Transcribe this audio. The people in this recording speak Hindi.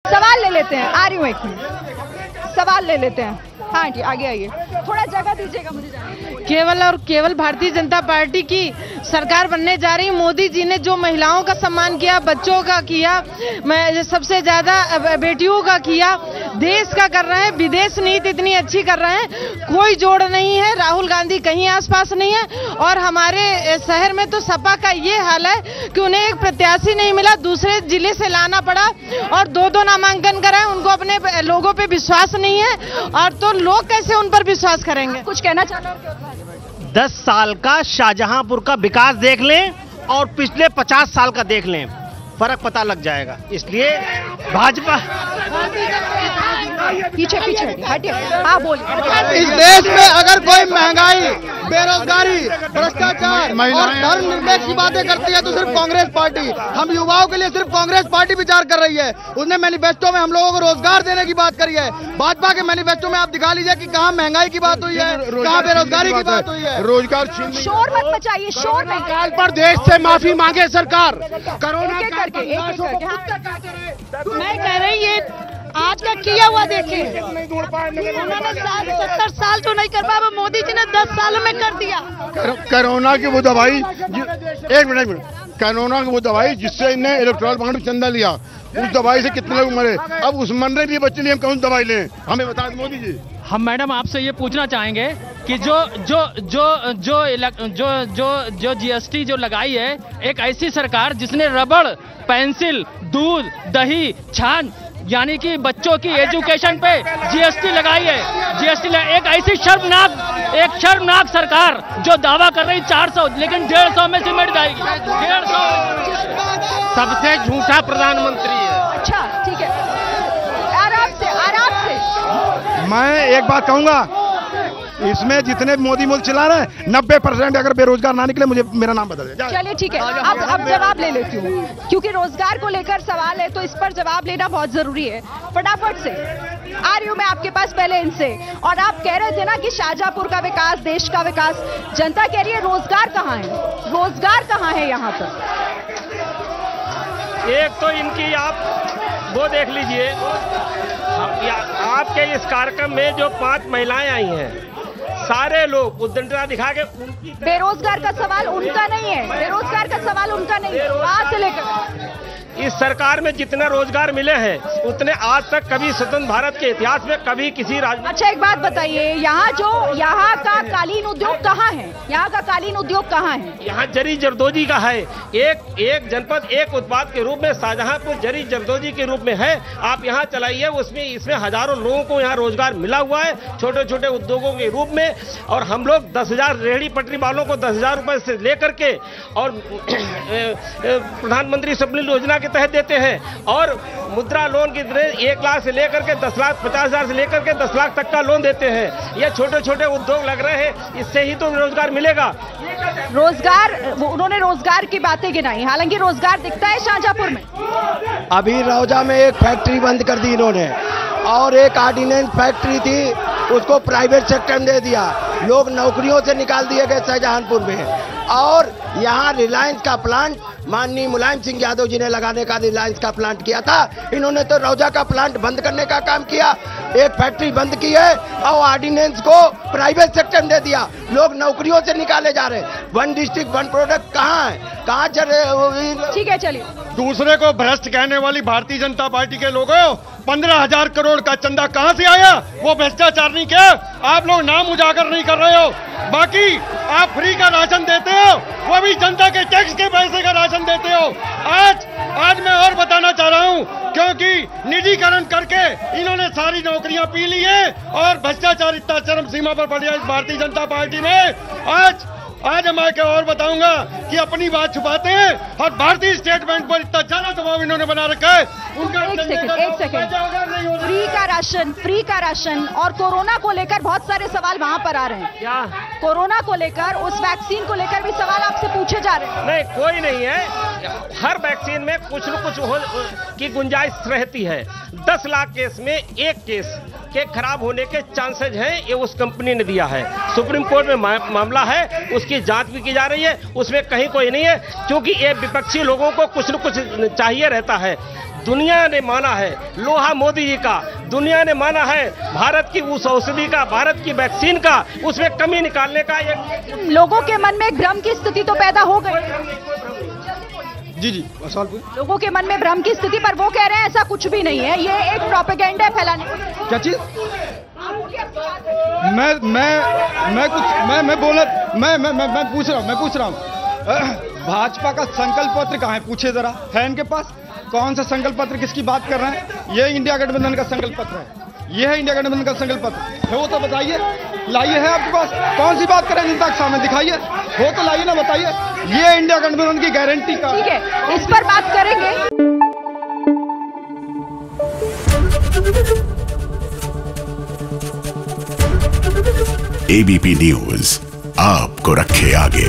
सवाल ले लेते हैं, आ रही हूँ एक मिनट, सवाल ले लेते हैं। हाँ जी, आगे आइए, थोड़ा जगह दीजिएगा मुझे जाने। केवल और केवल भारतीय जनता पार्टी की सरकार बनने जा रही। मोदी जी ने जो महिलाओं का सम्मान किया, बच्चों का किया, सबसे ज्यादा बेटियों का किया, देश का कर रहे हैं, विदेश नीति इतनी अच्छी कर रहे हैं, कोई जोड़ नहीं है। राहुल गांधी कहीं आसपास नहीं है। और हमारे शहर में तो सपा का ये हाल है कि उन्हें एक प्रत्याशी नहीं मिला, दूसरे जिले से लाना पड़ा और दो नामांकन कराए। उनको अपने लोगों पे विश्वास नहीं है, और तो लोग कैसे उन पर विश्वास करेंगे? कुछ कहना चाहते हैं? 10 साल का शाहजहांपुर का विकास देख लें और पिछले 50 साल का देख लें, फर्क पता लग जाएगा। इसलिए भाजपा पीछे हटिए। हाँ बोलिए। इस देश में अगर कोई महंगाई, बेरोजगारी, भ्रष्टाचार और धर्मनिरपेक्ष की बातें करती है तो सिर्फ कांग्रेस पार्टी। हम युवाओं के लिए सिर्फ कांग्रेस पार्टी विचार कर रही है। उसने मैनिफेस्टो में हम लोगों को रोजगार देने की बात करी है। भाजपा के मैनिफेस्टो में आप दिखा लीजिए कि कहाँ महंगाई की बात हुई है, कहाँ बेरोजगारी की बात हुई है। रोजगार शोर मत मचाइए, शोर नहीं। काल पर देश से माफी मांगे सरकार। कोरोना मैं कह रही है आज का किया हुआ देखिए, उन्होंने 70 साल तो नहीं कर पाया, मोदी जी ने 10 सालों में कर दिया। कोरोना की वो दवाई, एक मिनट, कोरोना की वो दवाई जिससे इन्हें इलेक्ट्रॉल बॉन्ड में चंदा लिया, उस दवाई से कितने लोग मरे। अब उस मरने के लिए बच्चे लिए हम कौन दवाई लें, हमें बता दें मोदी जी। हम मैडम आपसे ये पूछना चाहेंगे कि जो जीएसटी जो लगाई है, एक ऐसी सरकार जिसने रबड़, पेंसिल, दूध, दही, छाछ यानी कि बच्चों की एजुकेशन पे जीएसटी लगाई है। जीएसटी एक ऐसी शर्मनाक सरकार जो दावा कर रही 400 लेकिन 150 में सिमट जाएगी। 150 सबसे झूठा प्रधानमंत्री है। अच्छा ठीक है, आराम से। मैं एक बात कहूंगा, इसमें जितने मोदी चला रहे हैं 90% अगर बेरोजगार ना निकले, मुझे मेरा नाम बदल जाए। चलिए ठीक है, अब जवाब ले लेती हूँ, क्योंकि रोजगार को लेकर सवाल है तो इस पर जवाब लेना बहुत जरूरी है। फटाफट से आ रही हूँ मैं आपके पास पहले इनसे। और आप कह रहे थे ना कि शाहजहांपुर का विकास, देश का विकास, जनता कह रही है रोजगार कहाँ है? रोजगार कहाँ है यहाँ पर? एक तो इनकी आप वो देख लीजिए, आपके इस कार्यक्रम में जो 5 महिलाएं आई हैं, सारे लोग उद्दंडता दिखा के उनकी। बेरोजगार का सवाल उनका नहीं है, बेरोजगार का सवाल उनका नहीं है। आज से लेकर इस सरकार में जितने रोजगार मिले हैं उतने आज तक कभी स्वतंत्र भारत के इतिहास में कभी किसी राज्य। अच्छा एक बात बताइए, यहाँ का कालीन उद्योग कहाँ है? यहाँ का कालीन उद्योग कहाँ है? यहाँ जरी जरदोजी का है। एक जनपद एक उत्पाद के रूप में शाहजहांपुर जरी जरदोजी के रूप में है। आप यहाँ चलाइए, इसमें हजारों लोगों को यहाँ रोजगार मिला हुआ है, छोटे छोटे उद्योगों के रूप में। और हम लोग 10,000 रेहड़ी पटरी वालों को 10,000 रुपए से लेकर के और प्रधानमंत्री स्वनिधि योजना के तहत देते हैं। और मुद्रा लोन की 1 लाख से लेकर के 10 लाख, 50,000 से लेकर के 10 लाख तक का लोन देते हैं। ये छोटे छोटे उद्योग लग रहे हैं, इससे ही तो रोजगार मिलेगा। रोजगार, उन्होंने रोजगार की बातें गिनाई, हालांकि रोजगार दिखता है शाहजहांपुर में। अभी रौजा में एक फैक्ट्री बंद कर दी इन्होंने, और एक ऑर्डिनेंस फैक्ट्री थी उसको प्राइवेट सेक्टर में दे दिया। लोग नौकरियों से निकाल दिए गए शाहजहांपुर में। और यहाँ रिलायंस का प्लांट माननीय मुलायम सिंह यादव जी ने लगाने का रिलायंस का प्लांट किया था, इन्होंने तो रौजा का प्लांट बंद करने का काम किया। एक फैक्ट्री बंद की है और ऑर्डिनेंस को प्राइवेट सेक्टर में दे दिया। लोग नौकरियों से निकाले जा रहे हैं। 1 डिस्ट्रिक्ट 1 प्रोडक्ट कहाँ है, कहाँ चल रहे? ठीक है चलिए। दूसरे को भ्रष्ट कहने वाली भारतीय जनता पार्टी के लोगों, 15,000 करोड़ का चंदा कहाँ से आया? वो भ्रष्टाचार नहीं किया, आप लोग नाम उजागर नहीं कर रहे हो। बाकी आप फ्री का राशन देते हो, वो भी जनता के टैक्स के पैसे का राशन देते हो। आज मैं और बताना चाह रहा हूँ, क्योंकि निजीकरण करके इन्होंने सारी नौकरियां पी ली है और भ्रष्टाचार इतना चरम सीमा पर बढ़ गया इस भारतीय जनता पार्टी में। आज मैं क्या और बताऊंगा कि अपनी बात छुपाते हैं और भारतीय स्टेट बैंक पर इतना ज्यादा दबाव इन्होंने बना रखा है। उनका एक सेकंड, फ्री का राशन और कोरोना को लेकर बहुत सारे सवाल वहाँ पर आ रहे हैं। क्या कोरोना को लेकर, उस वैक्सीन को लेकर भी सवाल आपसे पूछे जा रहे हैं? नहीं, कोई नहीं है। हर वैक्सीन में कुछ न कुछ की गुंजाइश रहती है। 10 लाख केस में 1 केस के खराब होने के चांसेज हैं, ये उस कंपनी ने दिया है। सुप्रीम कोर्ट में मामला है, उसकी जांच भी की जा रही है, उसमें कहीं कोई नहीं है, क्योंकि ये विपक्षी लोगों को कुछ न कुछ चाहिए रहता है। दुनिया ने माना है लोहा मोदी जी का, दुनिया ने माना है भारत की उस औषधि का, भारत की वैक्सीन का, उसमें कमी निकालने का। लोगों के मन में एक भ्रम की स्थिति तो पैदा हो गई। जी लोगों के मन में भ्रम की स्थिति, पर वो कह रहे हैं ऐसा कुछ भी नहीं है, ये एक प्रोपेगेंडा है फैलाने। क्या चीज? मैं पूछ रहा हूँ भाजपा का संकल्प पत्र कहाँ है? पूछे जरा, है इनके पास? कौन सा संकल्प पत्र, किसकी बात कर रहे हैं? ये इंडिया गठबंधन का संकल्प पत्र है, ये है इंडिया गठबंधन का संकल्प पत्र है। वो तो बताइए, लाइए, है आपके पास? कौन सी बात करें जनता के सामने? दिखाइए, हो तो लाइए ना, बताइए। ये इंडिया गठबंधन की गारंटी का, ठीक है, इस पर बात करेंगे। एबीपी न्यूज आपको रखे आगे।